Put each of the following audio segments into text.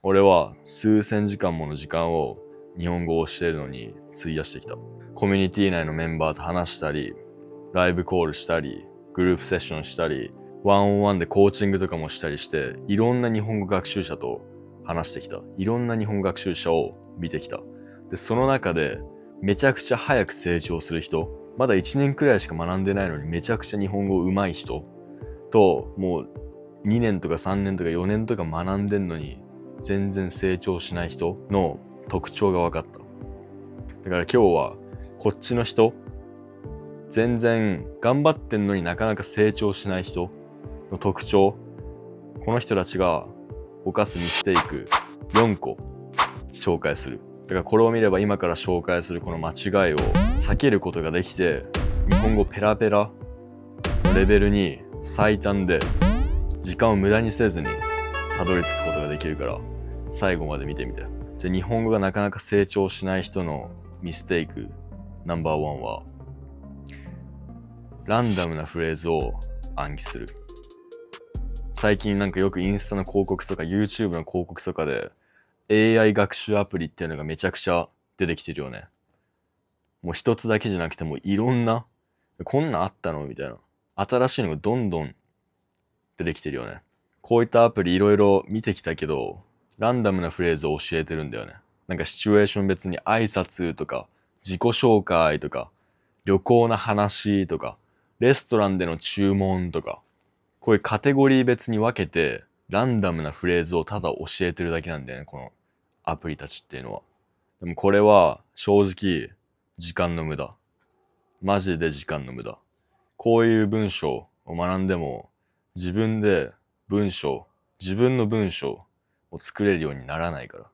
俺は数千時間もの時間を日本語を教えるのに費やしてきた。コミュニティ内のメンバーと話したり、ライブコールしたり、グループセッションしたり、ワンオンワンでコーチングとかもしたりして、いろんな日本語学習者と話してきた。いろんな日本語学習者を見てきた。で、その中でめちゃくちゃ早く成長する人、まだ1年くらいしか学んでないのにめちゃくちゃ日本語上手い人と、もう2年とか3年とか4年とか学んでんのに全然成長しない人の特徴が分かった。だから今日はこっちの人、全然頑張ってんのになかなか成長しない人の特徴、この人たちが犯すミステイク4個紹介する。だからこれを見れば今から紹介するこの間違いを避けることができて、日本語ペラペラのレベルに最短で時間を無駄にせずにたどり着くことができるから、最後まで見てみて。じゃあ日本語がなかなか成長しない人のミステイクナンバー1は、ランダムなフレーズを暗記する。最近なんかよくインスタの広告とか YouTube の広告とかで AI 学習アプリっていうのがめちゃくちゃ出てきてるよね。もう一つだけじゃなくてもいろんな、こんなんあったのみたいな。新しいのがどんどん出てきてるよね。こういったアプリいろいろ見てきたけど、ランダムなフレーズを教えてるんだよね。なんかシチュエーション別に挨拶とか、自己紹介とか、旅行の話とか、レストランでの注文とか、こういうカテゴリー別に分けて、ランダムなフレーズをただ教えてるだけなんだよね、このアプリたちっていうのは。でもこれは正直、時間の無駄。マジで時間の無駄。こういう文章を学んでも、自分で自分の文章を作れるようにならないから。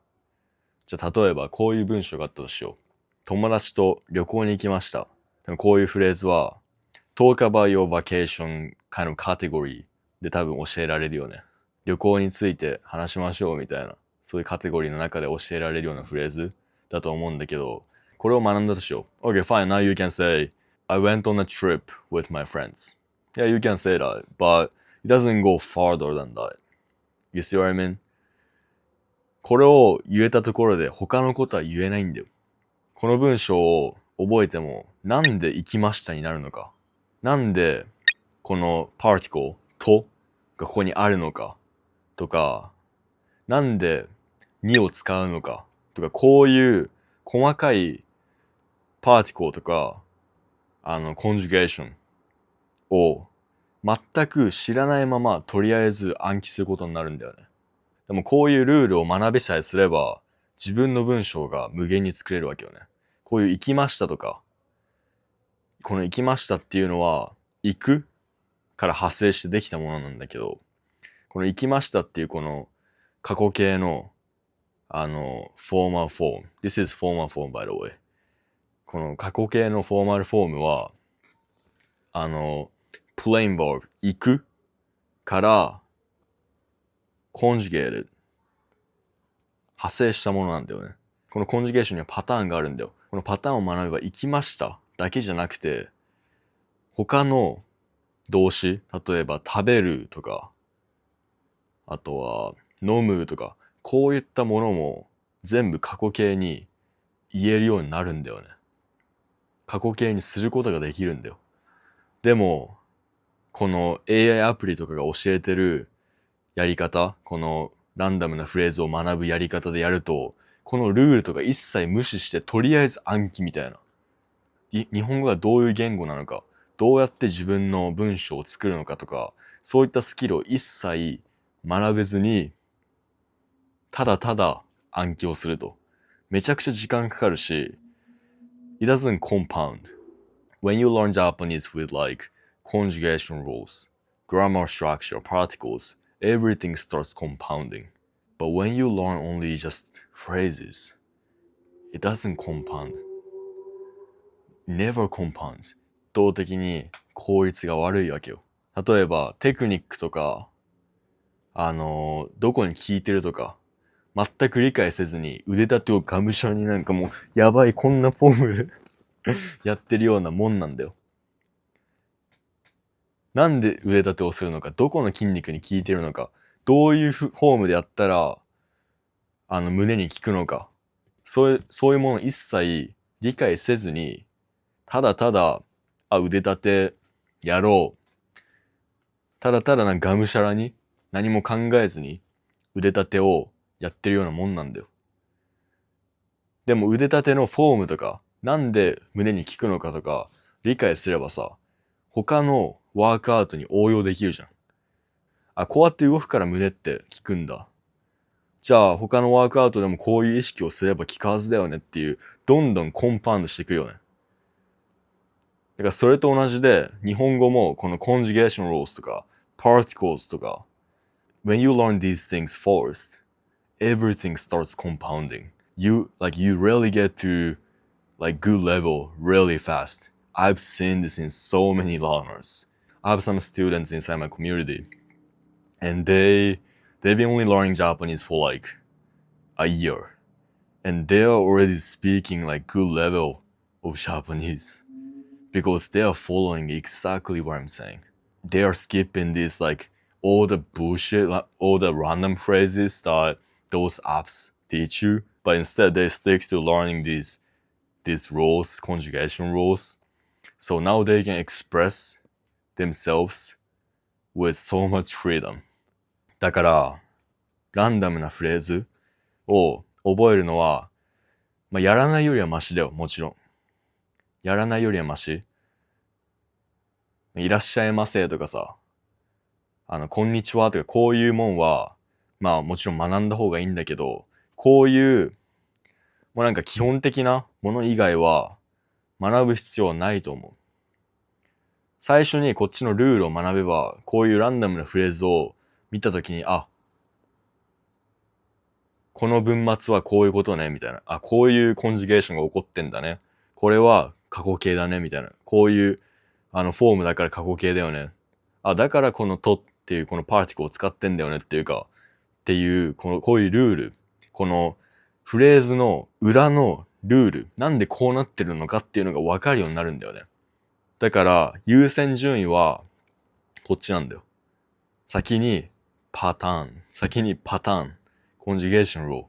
じゃあ例えばこういう文章があったとしよう。友達と旅行に行きました。でもこういうフレーズは、talk about your vacation kind of category で多分教えられるよね。旅行について話しましょうみたいな、そういうカテゴリーの中で教えられるようなフレーズだと思うんだけど、これを学んだとしよう。Okay, fine. Now you can say, I went on a trip with my friends. Yeah, you can say that, but it doesn't go farther than that. You see what I mean? これを言えたところで他のことは言えないんだよ。この文章を覚えても、なんで行きましたになるのか。なんでこの particle とがここにあるのかとか、なんでにを使うのかとか、こういう細かいパーティコルとか、コンジュゲーションを全く知らないままとりあえず暗記することになるんだよね。でもこういうルールを学べさえすれば、自分の文章が無限に作れるわけよね。こういう行きましたとか、この行きましたっていうのは、行くから派生してできたものなんだけど、この行きましたっていうこの過去形のformal form. This is formal form by the way. この過去形のフォーマルフォームは、plain verb 行くから conjugated 派生したものなんだよね。このコンジュゲーションにはパターンがあるんだよ。このパターンを学べば行きましただけじゃなくて、他の動詞、例えば食べるとか、あとは飲むとか、こういったものも全部過去形に言えるようになるんだよね。過去形にすることができるんだよ。でも、この AI アプリとかが教えてるやり方、このランダムなフレーズを学ぶやり方でやると、このルールとか一切無視してとりあえず暗記みたいな。日本語がどういう言語なのか、どうやって自分の文章を作るのかとか、そういったスキルを一切学べずに、ただただ暗記をすると。めちゃくちゃ時間かかるし、it doesn't compound. When you learn Japanese with like conjugation rules, grammar structure, particles, everything starts compounding. But when you learn only just phrases, it doesn't compound. Never compounds. 動的に効率が悪いわけよ。例えばテクニックとか、どこに効いてるとか、全く理解せずに腕立てをがむしゃらになんかもうやばいこんなフォームでやってるようなもんなんだよ。なんで腕立てをするのか、どこの筋肉に効いてるのか、どういうフォームでやったら胸に効くのか。そういうもの一切理解せずに、ただただ、腕立てやろう。ただただがむしゃらに何も考えずに腕立てをやってるようなもんなんだよ。でも腕立てのフォームとか、なんで胸に効くのかとか理解すればさ、他のワークアウトに応用できるじゃん。こうやって動くから胸って効くんだ。じゃあ他のワークアウトでもこういう意識をすれば効くはずだよねっていう、どんどんコンパウンドしていくよね。だからそれと同じで、日本語もこのコンジュゲーションロースとか、particles とか、when you learn these things first, everything starts compounding. You really get to good level really fast. I've seen this in so many learners. I have some students inside my community, and they've been only learning Japanese for a year, and they are already speaking good level of Japanese because they are following exactly what I'm saying. They are skipping this all the bullshit, all the random phrases that those apps teach you, but instead they stick to learning these rules, conjugation rules. So now they can express themselves with so much freedom. だから、ランダムなフレーズを覚えるのは、やらないよりはマシだよ、もちろん。やらないよりはマシ。いらっしゃいませとかさ、こんにちはとかこういうもんは、もちろん学んだ方がいいんだけど、こういう、もう基本的なもの以外は学ぶ必要はないと思う。最初にこっちのルールを学べば、こういうランダムなフレーズを見たときに、この文末はこういうことね、みたいな。こういうコンジュゲーションが起こってんだね。これは過去形だね、みたいな。こういう、フォームだから過去形だよね。だからこのとっていうこのパーティクルを使ってんだよねっていうか、っていう、こういうルール。このフレーズの裏のルール。なんでこうなってるのかっていうのが分かるようになるんだよね。だから優先順位はこっちなんだよ。先にパターン、コンジュゲーションルー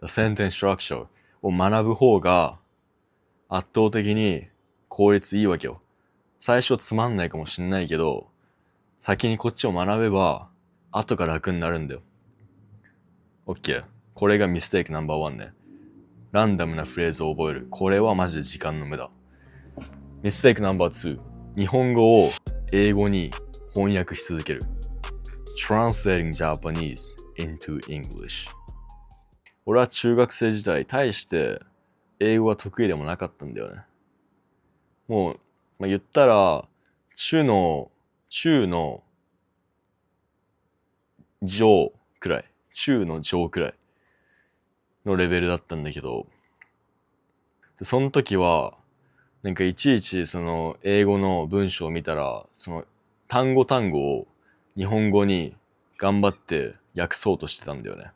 ル、センテンスストラクチャーを学ぶ方が圧倒的に効率いいわけよ。最初つまんないかもしんないけど、先にこっちを学べば後が楽になるんだよ。OK。これがミステイクナンバーワンね。ランダムなフレーズを覚える。これはマジで時間の無駄。ミステイクナンバー2。日本語を英語に翻訳し続ける。Translating Japanese into English。俺は中学生時代、大して英語は得意でもなかったんだよね。もう、言ったら、中の上くらいのレベルだったんだけど、その時はいちいちその英語の文章を見たら、その単語を日本語に頑張って訳そうとしてたんだよね。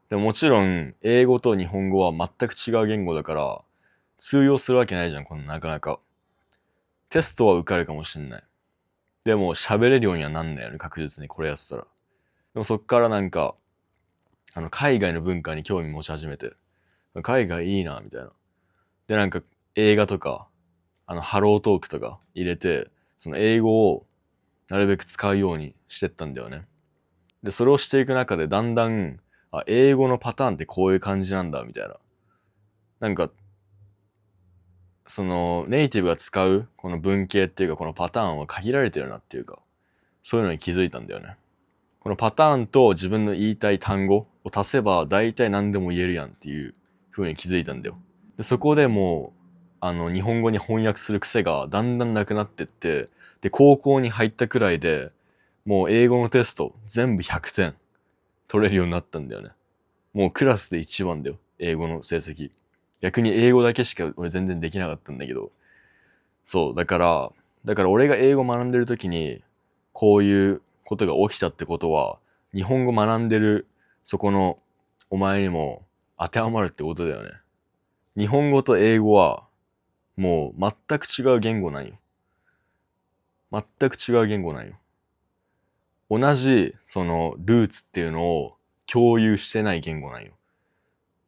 でももちろん英語と日本語は全く違う言語だから通用するわけないじゃん、このなかなか。テストは受かるかもしんない。でも喋れるようにはなんないよね、確実にこれやってたら。でもそっから海外の文化に興味持ち始めて、海外いいな、みたいな。で映画とか、ハロートークとか入れて、その英語をなるべく使うようにしてったんだよね。で、それをしていく中でだんだん、英語のパターンってこういう感じなんだ、みたいな。そのネイティブが使うこの文型っていうかこのパターンは限られてるなっていうか、そういうのに気づいたんだよね。このパターンと自分の言いたい単語を足せば大体何でも言えるやんっていう風に気づいたんだよ。で、そこでもう日本語に翻訳する癖がだんだんなくなってって、で高校に入ったくらいでもう英語のテスト全部100点取れるようになったんだよね。もうクラスで一番だよ、英語の成績。逆に英語だけしか俺全然できなかったんだけど、そうだから俺が英語学んでる時にこういうことが起きたってことは、日本語学んでるそこのお前にも当てはまるってことだよね。日本語と英語はもう全く違う言語なんよ。全く違う言語なんよ。同じそのルーツっていうのを共有してない言語なんよ。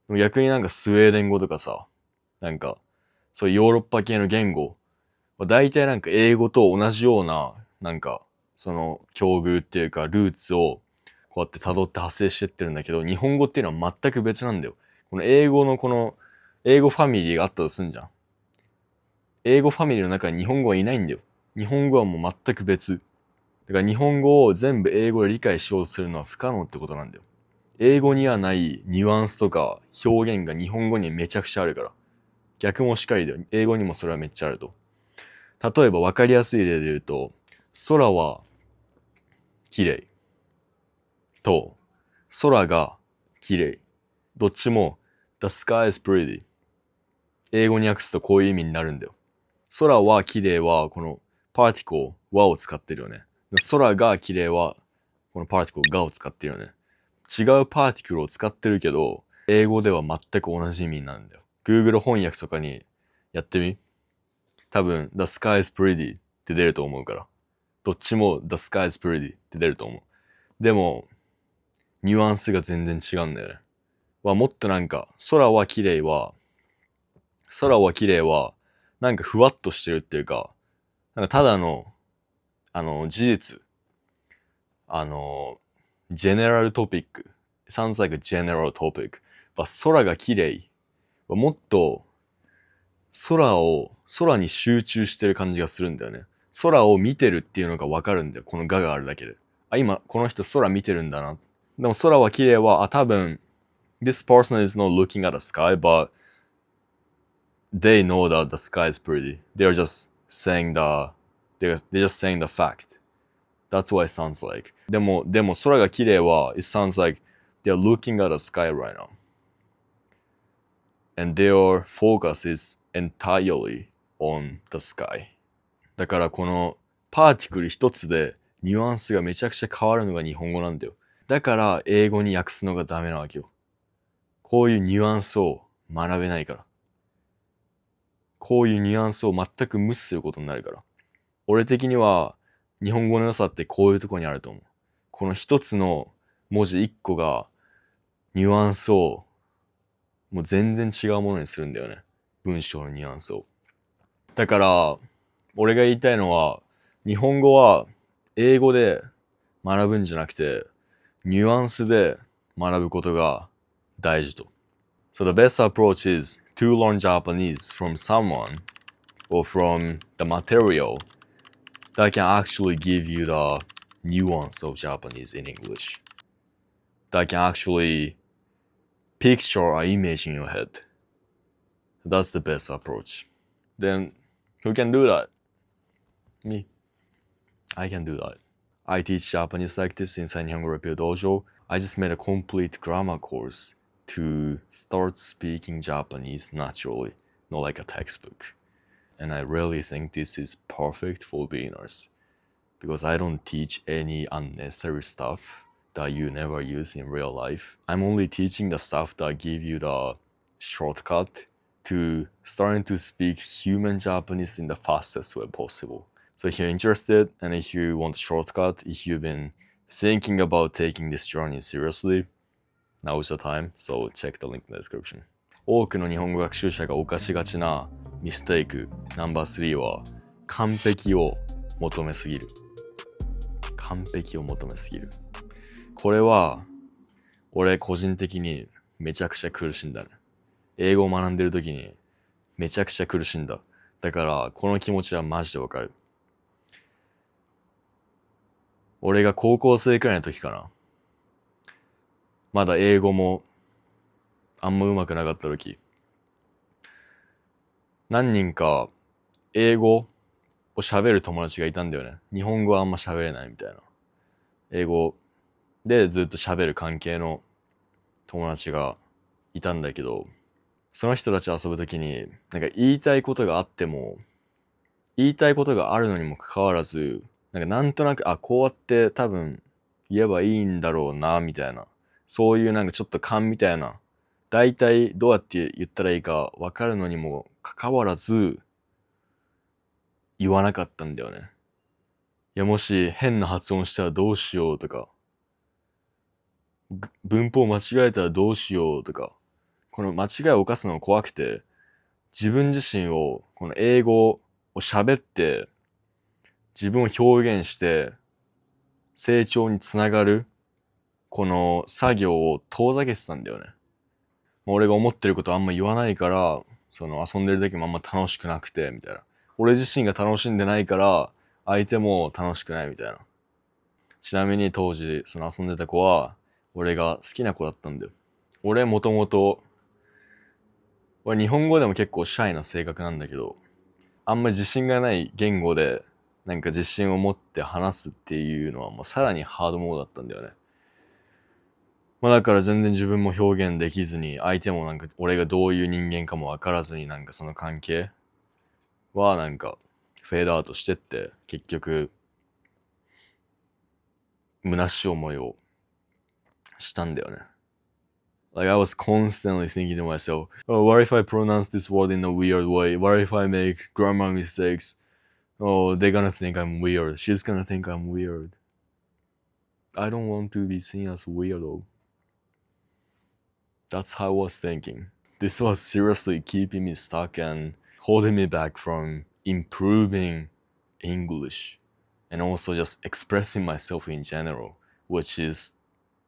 でも逆になんかスウェーデン語とかさ、なんかそういうヨーロッパ系の言語は大体なんか英語と同じようななんかその境遇っていうかルーツをこうやって辿って派生してってるんだけど、日本語っていうのは全く別なんだよ。この英語のこの英語ファミリーがあったとすんじゃん。英語ファミリーの中に日本語はいないんだよ。日本語はもう全く別。だから日本語を全部英語で理解しようとするのは不可能ってことなんだよ。英語にはないニュアンスとか表現が日本語にめちゃくちゃあるから。逆もしかりで、英語にもそれはめっちゃあると。例えば分かりやすい例で言うと、空は綺麗と空が綺麗。どっちも The sky is pretty。英語に訳すとこういう意味になるんだよ。空は綺麗はこのパーティコルはを使ってるよね。空が綺麗はこのパーティコルがを使ってるよね。違うパーティクルを使ってるけど、英語では全く同じ意味になるんだよ。Google 翻訳とかにやってみ。多分 The sky is pretty って出ると思うから。どっちも The sky is pretty って出ると思う。でも、ニュアンスが全然違うんだよね。もっとなんか、空は綺麗は、なんかふわっとしてるっていうか、なんかただの、事実、general topic sounds like a general topic。空が綺麗はもっと空に集中してる感じがするんだよね。空を見てるっていうのがわかるんだよ。このがあるだけで。今この人空見てるんだな。でも空は綺麗は、多分 this person is not looking at the sky, but they know that the sky is pretty. They're just saying they're just saying the fact.That's what it sounds like. でも空が綺麗は it sounds like they're looking at the sky right now. And their focus is entirely on the sky. だからこのパーティクル一つでニュアンスがめちゃくちゃ変わるのが日本語なんだよ。だから英語に訳すのがダメなわけよ。こういうニュアンスを学べないから。こういうニュアンスを全く無視することになるから。俺的には日本語の良さってこういうところにあると思う。この一つの文字一個がニュアンスをもう全然違うものにするんだよね。文章のニュアンスを。だから俺が言いたいのは、日本語は英語で学ぶんじゃなくてニュアンスで学ぶことが大事と。So the best approach is to learn Japanese from someone or from the material that can actually give you the nuance of Japanese in English. That can actually picture an image in your head. That's the best approach. Then who can do that? Me. I can do that. I teach Japanese like this inside Nihongo Repeal Dojo. I just made a complete grammar course to start speaking Japanese naturally, not like a textbook. And I really think this is perfect for beginners because I don't teach any unnecessary stuff that you never use in real life. I'm only teaching the stuff that give you the shortcut to starting to speak human Japanese in the fastest way possible. So if you're interested and if you want a shortcut, if you've been thinking about taking this journey seriously, now is the time, so check the link in the description. 多くの日本語学習者が犯しがちなミステイクナンバー3は完璧を求めすぎる。完璧を求めすぎる。これは俺個人的にめちゃくちゃ苦しんだね。英語を学んでる時にめちゃくちゃ苦しんだ。だからこの気持ちはマジでわかる。俺が高校生くらいの時かな。まだ英語もあんま上手くなかった時、何人か英語を喋る友達がいたんだよね。日本語はあんま喋れないみたいな。英語でずっと喋る関係の友達がいたんだけど、その人たち遊ぶときになんか言いたいことがあっても、言いたいことがあるのにもかかわらず、なんとなくこうやって多分言えばいいんだろうなみたいな、そういうなんかちょっと勘みたいな、だいたいどうやって言ったらいいか分かるのにもかかわらず言わなかったんだよね。いや、もし変な発音したらどうしようとか、文法間違えたらどうしようとか、この間違いを犯すのが怖くて、自分自身を、この英語を喋って、自分を表現して、成長につながる、この作業を遠ざけてたんだよね。俺が思ってることあんま言わないから、その遊んでる時もあんま楽しくなくて、みたいな。俺自身が楽しんでないから、相手も楽しくないみたいな。ちなみに当時、その遊んでた子は、俺が好きな子だったんだよ。俺もともと、俺日本語でも結構シャイな性格なんだけど、あんまり自信がない言語で、なんか自信を持って話すっていうのはもうさらにハードモードだったんだよね。まあだから全然自分も表現できずに、相手もなんか俺がどういう人間かもわからずに、なんかその関係はなんかフェードアウトしてって、結局、虚しい思いをしたんだよね。Like I was constantly thinking to myself, oh, what if I pronounce this word in a weird way? What if I make grammar mistakes? Oh, they're gonna think I'm weird. She's gonna think I'm weird. I don't want to be seen as weirdo. That's how I was thinking. This was seriously keeping me stuck and holding me back from improving English and also just expressing myself in general, which is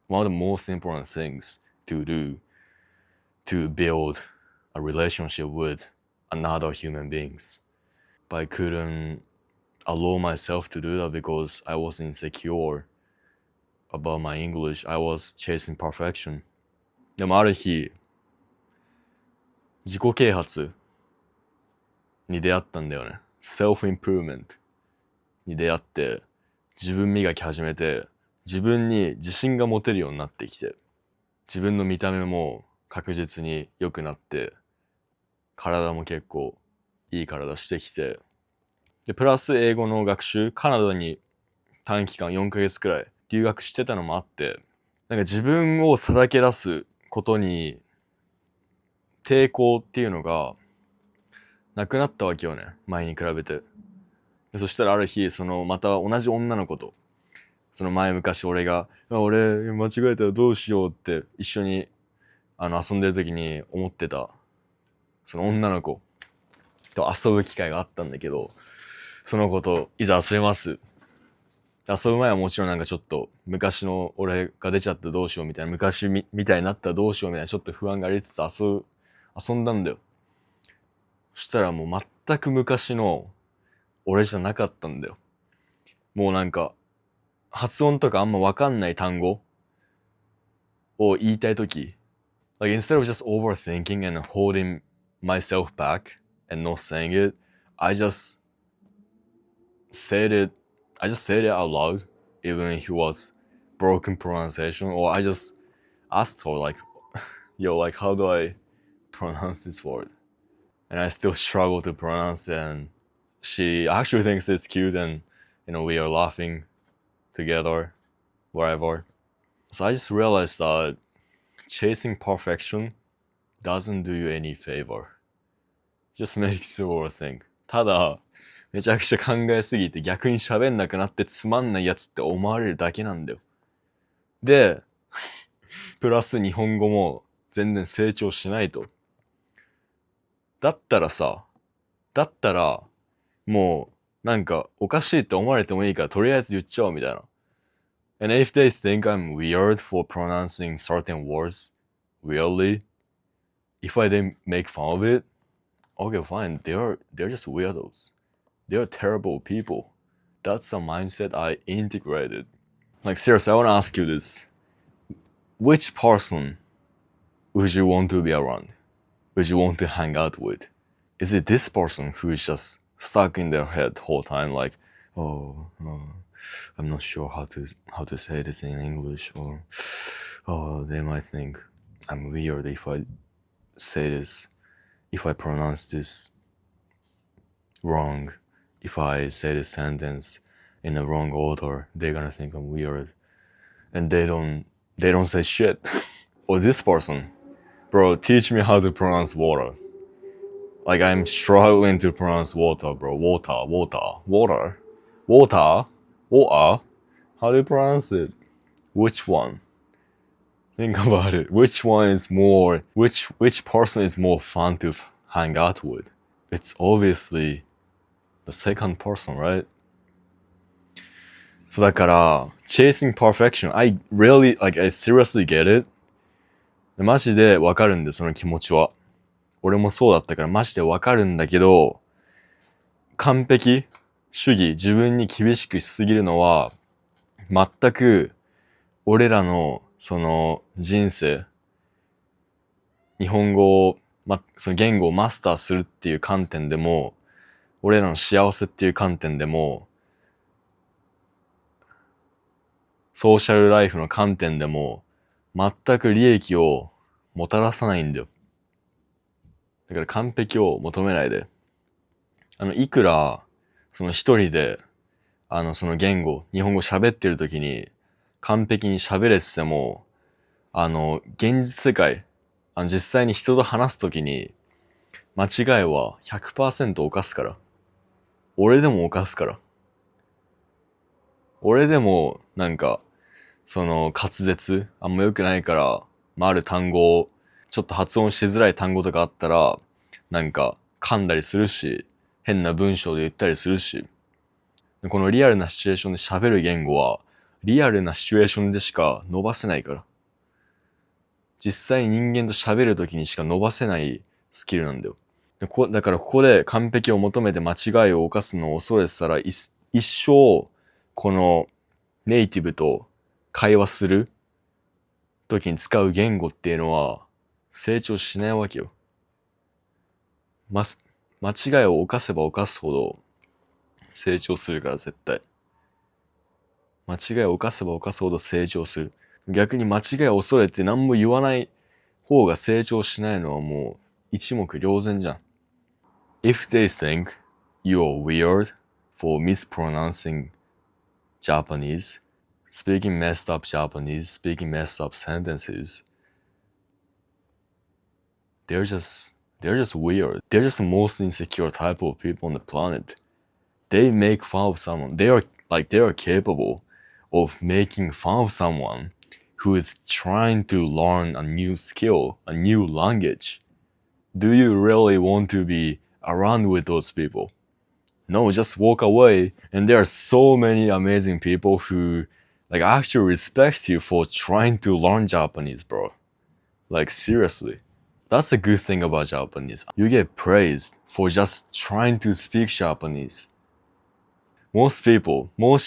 one of the most important things to do to build a relationship with another human beings. But I couldn't allow myself to do that because I was insecure about my English. I was chasing perfection. でもある日、自己啓発に出会ったんだよね。self-improvement に出会って、自分磨き始めて、自分に自信が持てるようになってきて、自分の見た目も確実に良くなって、体も結構いい体してきて、で、プラス英語の学習、カナダに短期間4ヶ月くらい留学してたのもあって、なんか自分をさらけ出すことに抵抗っていうのがなくなったわけよね。前に比べて。でそしたらある日、そのまた同じ女の子と、その前昔俺が、俺間違えたらどうしようって一緒に遊んでる時に思ってた、その女の子と遊ぶ機会があったんだけど、その子といざ遊べます。遊ぶ前はもちろんなんかちょっと昔の俺が出ちゃってどうしようみたいな、昔みたいになったらどうしようみたいなちょっと不安がありつつ遊んだんだよ。そしたらもう全く昔の俺じゃなかったんだよ。もうなんか発音とかあんまわかんない単語を言いたいとき、like instead of just overthinking and holding myself back and not saying it, I just said it I just said it out loud, even if it was broken pronunciation, or I just asked her like, yo, like how do I pronounce this word? And I still struggle to pronounce it, and she actually thinks it's cute, and we are laughing together, wherever. So I just realized that chasing perfection doesn't do you any favor. Just makes you overthink. ただ、めちゃくちゃ考えすぎて逆に喋んなくなってつまんないやつって思われるだけなんだよ。で、プラス日本語も全然成長しないと。だったら、もうなんかおかしいって思われてもいいからとりあえず言っちゃおうみたいな。And if they think I'm weird for pronouncing certain words weirdly, if I then make fun of it, okay, fine. They're just weirdos. They're terrible people. That's the mindset I integrated. Like seriously, I want to ask you this. Which person would you want to be around? Would you want to hang out with? Is it this person who is just stuck in their head the whole time like, oh, I'm not sure how to say this in English, or oh, they might think I'm weird if I say this, if I pronounce this wrong, if I say the sentence in the wrong order, they're gonna think I'm weird, and they don't say shit. Or this person, bro, teach me how to pronounce water. Like I'm struggling to pronounce water, bro. Water. How do you pronounce it? Which one? Think about it. Which person is more fun to hang out with? It's obviously the second person, right? そうだから、chasing perfection, I really, like, I seriously get it. マジでわかるんで、その気持ちは。俺もそうだったからマジでわかるんだけど、完璧主義、自分に厳しくしすぎるのは、全く俺らのその人生、日本語を、その言語をマスターするっていう観点でも、俺らの幸せっていう観点でも、ソーシャルライフの観点でも、全く利益をもたらさないんだよ。だから完璧を求めないで。いくら、その一人で、その言語、日本語喋ってる時に、完璧に喋れてても、現実世界、実際に人と話す時に、間違いは 100% 犯すから。俺でも犯すから。俺でも、なんか、その滑舌、あんま良くないから、ある単語を、ちょっと発音しづらい単語とかあったら、なんか噛んだりするし、変な文章で言ったりするし、このリアルなシチュエーションで喋る言語は、リアルなシチュエーションでしか伸ばせないから。実際に人間と喋るときにしか伸ばせないスキルなんだよ。だからここで完璧を求めて間違いを犯すのを恐れてたら、一生、このネイティブと会話するときに使う言語っていうのは成長しないわけよ。間違いを犯せば犯すほど成長するから絶対。間違いを犯せば犯すほど成長する。逆に間違いを恐れて何も言わない方が成長しないのはもう一目瞭然じゃん。If they think you're weird for mispronouncing Japanese, speaking messed up Japanese, speaking messed up sentences, they're just weird. They're just the most insecure type of people on the planet. They make fun of someone. They are capable of making fun of someone who is trying to learn a new skill, a new language. Do you really want to be around with those people? No, just walk away. And there are so many amazing people who like actually respect you for trying to learn Japanese, bro. Like seriously. That's a good thing about Japanese. You get praised for just trying to speak Japanese. Most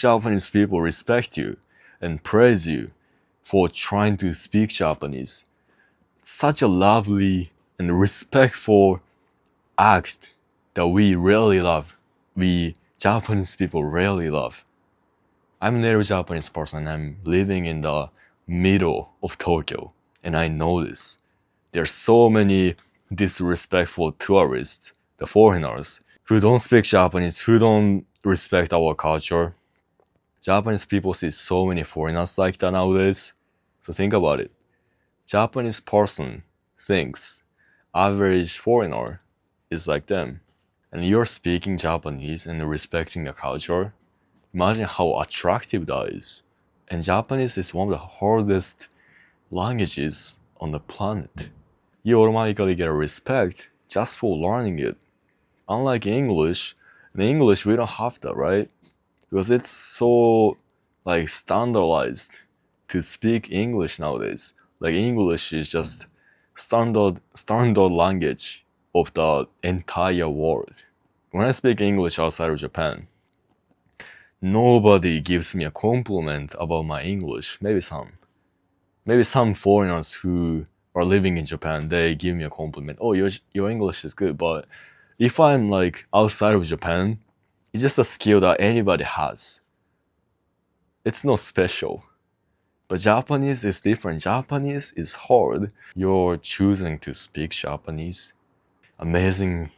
Japanese people respect you and praise you for trying to speak Japanese. It's such a lovely and respectful act that we really love. We Japanese people really love. I'm a native Japanese person and I'm living in the middle of Tokyo and I know this. There are so many disrespectful tourists, the foreigners, who don't speak Japanese, who don't respect our culture. Japanese people see so many foreigners like that nowadays. So think about it. Japanese person thinks average foreigner is like them. And you're speaking Japanese and respecting the culture. Imagine how attractive that is. And Japanese is one of the hardest languages on the planet. You automatically get respect just for learning it. Unlike English, in English we don't have that, right? Because it's so like standardized to speak English nowadays. Like English is just standard language of the entire world. When I speak English outside of Japan, nobody gives me a compliment about my English. Maybe some foreigners who are living in Japan, they give me a compliment. Oh, your English is good. But if I'm like outside of Japan, it's just a skill that anybody has. It's not special. But Japanese is different. Japanese is hard. You're choosing to speak Japanese. Amazing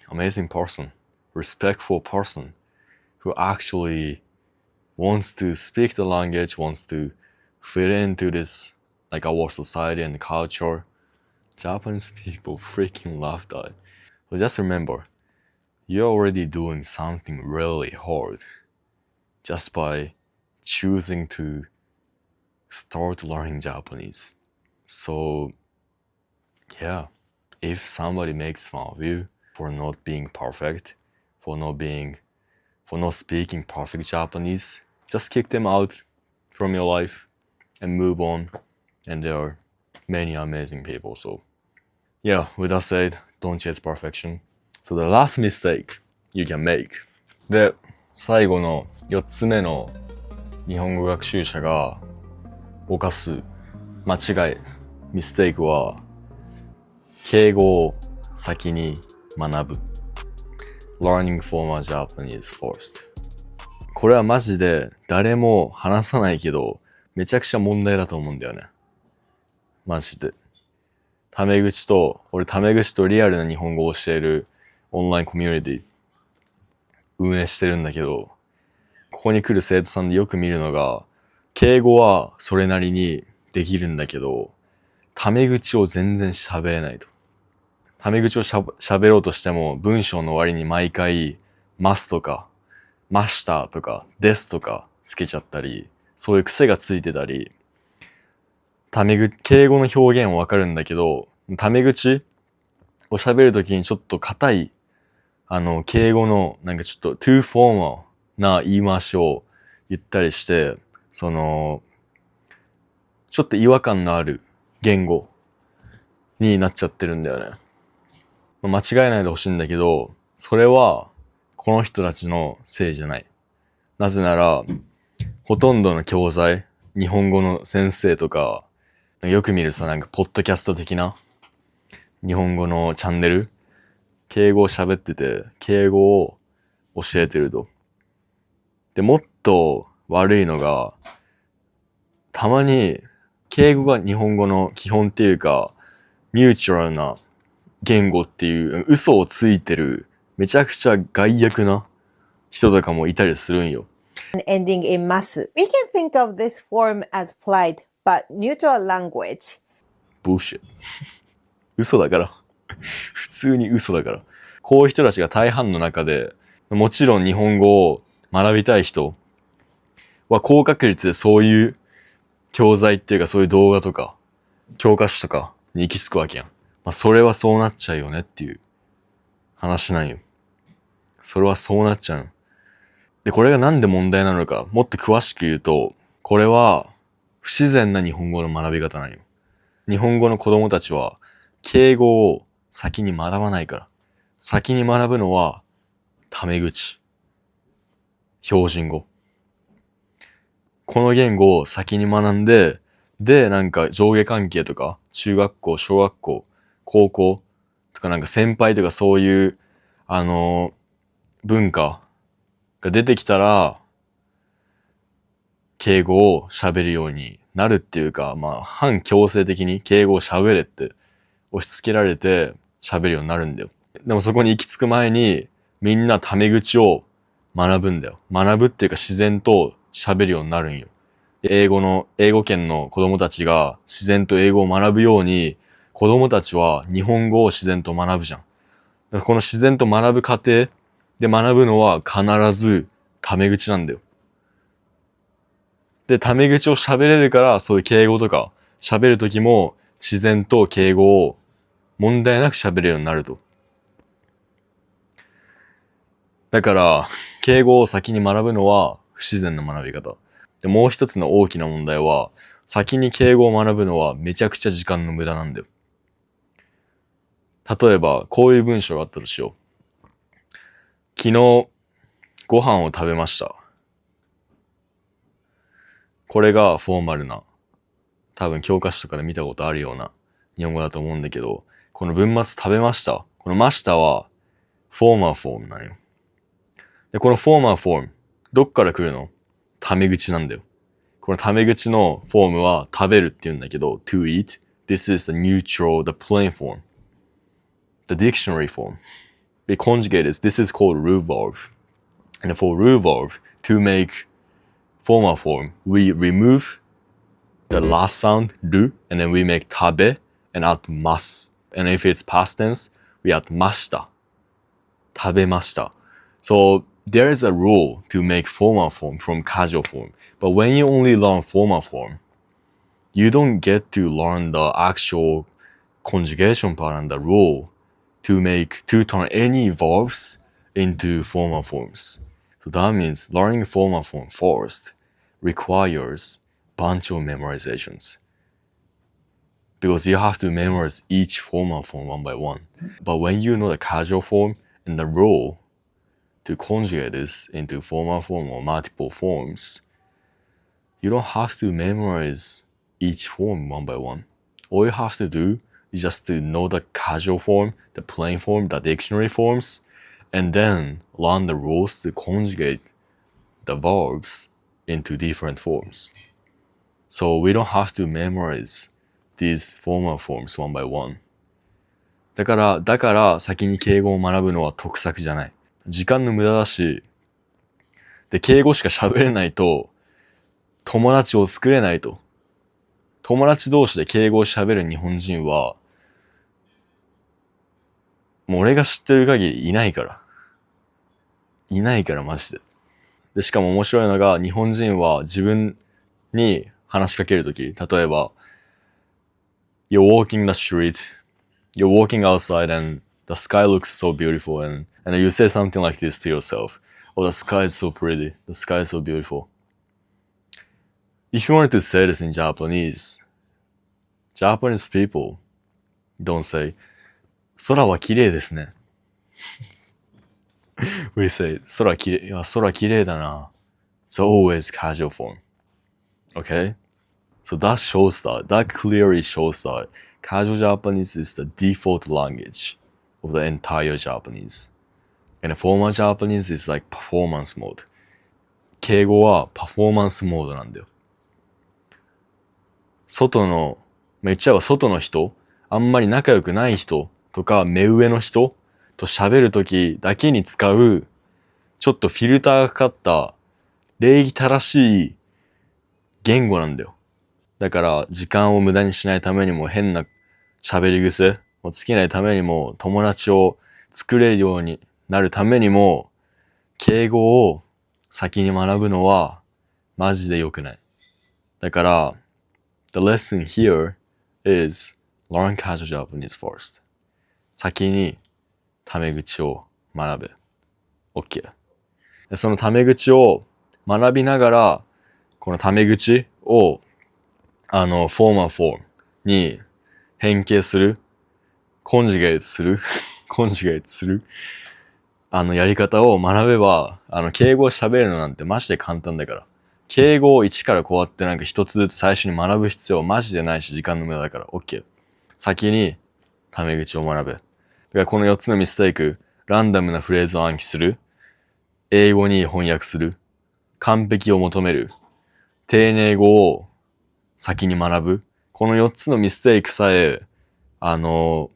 person. Respectful person who actually wants to speak the language, wants to fit into this, like our society and culture. Japanese people freaking love that. So just remember, you're already doing something really hard just by choosing to start learning Japanese. So, yeah, if somebody makes fun of you for not being perfect, for not speaking perfect Japanese, just kick them out from your life and move on. And there are many amazing people. So, yeah, with that said, don't chase perfection. So the last mistake you can make. で、最後の4つ目の日本語学習者が犯す間違い、ミステイクは、敬語を先に学ぶ。Learning formal Japanese first。これはマジで誰も話さないけど、めちゃくちゃ問題だと思うんだよね。マジで。俺タメ口とリアルな日本語を教えるオンラインコミュニティ運営してるんだけど、ここに来る生徒さんでよく見るのが、敬語はそれなりにできるんだけど、タメ口を全然喋れないと。タメ口を喋ろうとしても、文章の終わりに毎回、ますとか、ましたとか、ですとかつけちゃったり、そういう癖がついてたり、敬語の表現はわかるんだけど、タメ口を喋るときにちょっと硬い、敬語のなんかちょっと too formal な言い回しを言ったりして、ちょっと違和感のある言語になっちゃってるんだよね。間違えないでほしいんだけど、それはこの人たちのせいじゃない。なぜなら、ほとんどの教材、日本語の先生とか、よく見るさ、なんかポッドキャスト的な日本語のチャンネル、敬語を喋ってて、敬語を教えてると。で、もっと悪いのが、たまに敬語が日本語の基本っていうか、ミューチュラルな言語っていう嘘をついてるめちゃくちゃ害悪な人とかもいたりするんよ。Ending in mas. We can think of this form as polite but neutral language. Bullshit. 嘘だから。普通に嘘だから。こういう人たちが大半の中で、もちろん日本語を学びたい人は高確率でそういう教材っていうかそういう動画とか教科書とかに行き着くわけやん。それはそうなっちゃうよねっていう話なんよ。それはそうなっちゃう。で、これがなんで問題なのか、もっと詳しく言うと、これは不自然な日本語の学び方なんよ。日本語の子供たちは敬語を先に学ばないから。先に学ぶのはタメ口、標準語。この言語を先に学んで、で、なんか上下関係とか、中学校、小学校、高校とかなんか先輩とかそういう、文化が出てきたら、敬語を喋るようになるっていうか、反強制的に敬語を喋れって押し付けられて喋るようになるんだよ。でもそこに行き着く前に、みんなタメ口を学ぶんだよ。学ぶっていうか自然と喋るようになるんよ。英語圏の子供たちが自然と英語を学ぶように、子供たちは日本語を自然と学ぶじゃん。だからこの自然と学ぶ過程で学ぶのは必ずタメ口なんだよ。で、タメ口を喋れるから、そういう敬語とか喋るときも自然と敬語を問題なく喋れるようになると。だから、敬語を先に学ぶのは不自然な学び方。で、もう一つの大きな問題は、先に敬語を学ぶのはめちゃくちゃ時間の無駄なんだよ。例えば、こういう文章があったとしよう。昨日、ご飯を食べました。これがフォーマルな、多分教科書とかで見たことあるような日本語だと思うんだけど、この文末食べました。このましたは、フォーマルフォームなんよ。で、このフォーマルフォーム、どっから来るの？タメ口なんだよ。このタメ口のフォームは食べるって言うんだけど、to eat. This is the neutral, the plain form. The dictionary form. We conjugate this. This is called root verb. And for root verb, to make formal form, we remove the last sound, ru, and then we make tabe and add mas. And if it's past tense, we add mashita. 食べました. So there is a rule to make formal form from casual form. But when you only learn formal form, you don't get to learn the actual conjugation pattern, the rule to turn any verbs into formal forms. So that means learning formal form first requires bunch of memorizations. Because you have to memorize each formal form one by one. But when you know the casual form and the rule to conjugate this into formal form or multiple forms, you don't have to memorize each form one by one. All you have to do is just to know the casual form, the plain form, the dictionary forms, and then learn the rules to conjugate the verbs into different forms. So we don't have to memorize these formal forms one by one. だから先に敬語を学ぶのは得策じゃない。時間の無駄だし、で、敬語しか喋れないと、友達を作れないと。友達同士で敬語を喋る日本人は、もう俺が知ってる限りいないから。いないからマジで。で、しかも面白いのが、日本人は自分に話しかけるとき、例えば、You're walking the street, you're walking outside and the sky looks so beautiful and you say something like this to yourself. Oh, the sky is so pretty, the sky is so beautiful. If you wanted to say this in Japanese people don't say, 空は綺麗ですね。We say, 空綺麗、いや、空綺麗だな。It's always casual form. Okay? So that clearly shows that casual Japanese is the default language of the entire Japanese. And formal Japanese is like performance mode. 敬語はパフォーマンスモードなんだよ。言っちゃえば外の人、あんまり仲良くない人とか目上の人と喋るときだけに使う、ちょっとフィルターがかかった礼儀正しい言語なんだよ。だから時間を無駄にしないためにも変な喋り癖をつけないためにも友達を作れるようになるためにも敬語を先に学ぶのはマジで良くない。だから The lesson here is learn casual Japanese first. 先にタメ口を学べ。OK。そのタメ口を学びながらこのタメ口をフォーマルフォームに変形する、コンジュゲートする、やり方を学べば、敬語を喋るのなんてマジで簡単だから。敬語を一からこうやってなんか一つずつ最初に学ぶ必要マジでないし、時間の無駄だから、OK。先に、タメ口を学べ。だからこの4つのミステイク、ランダムなフレーズを暗記する、英語に翻訳する、完璧を求める、丁寧語を先に学ぶ。この4つのミステイクさえ、避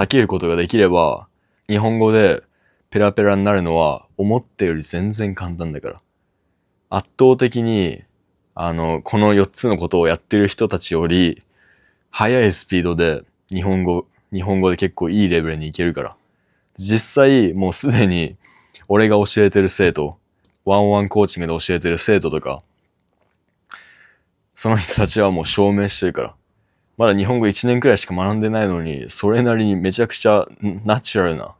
けることができれば、日本語でペラペラになるのは思ったより全然簡単だから。圧倒的に、この4つのことをやってる人たちより、速いスピードで日本語で結構いいレベルに行けるから。実際、もうすでに、俺が教えてる生徒、ワンワンコーチングで教えてる生徒とか、その人たちはもう証明してるから。まだ日本語1年くらいしか学んでないのに、それなりにめちゃくちゃナチュラルな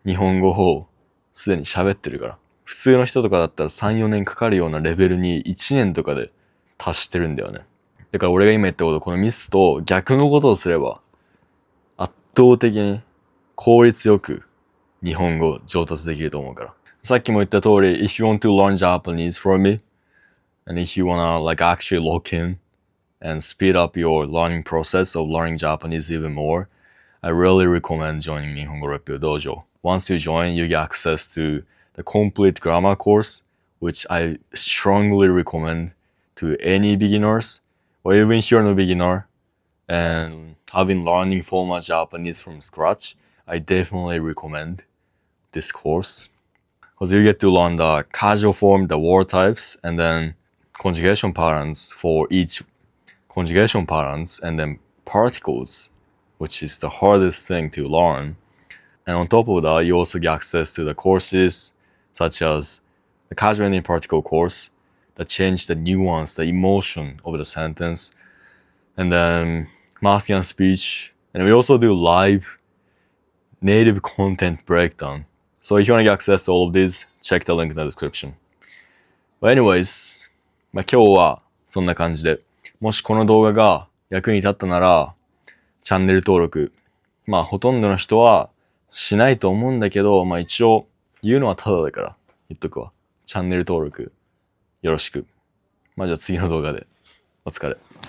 日本語をすでに喋ってるから。普通の人とかだったら3、4年かかるようなレベルに1年とかで達してるんだよね。だから俺が今言ったこと、このミスと逆のことをすれば、圧倒的に効率よく日本語上達できると思うから。さっきも言った通り、if you want to learn Japanese from me, and if you wanna like actually lock in and speed up your learning process of learning Japanese even more, I really recommend joining Nihongo Repio Dojo. Once you join, you get access to the complete grammar course, which I strongly recommend to any beginners, or even if you're no beginner and have been learning formal Japanese from scratch, I definitely recommend this course. Because you get to learn the casual form, the word types, and then conjugation patterns for each conjugation patterns, and then particles, which is the hardest thing to learn. And on top of that, you also get access to the courses such as the casual ending particle course, that change the nuance, the emotion of the sentence. And then math and speech. And we also do live native content breakdown. So if you want to get access to all of these, check the link in the description. But anyways, 今日はそんな感じで、もしこの動画が役に立ったなら、チャンネル登録。ほとんどの人はしないと思うんだけど、一応言うのはタダだから言っとくわ。チャンネル登録よろしく。じゃあ次の動画でお疲れ。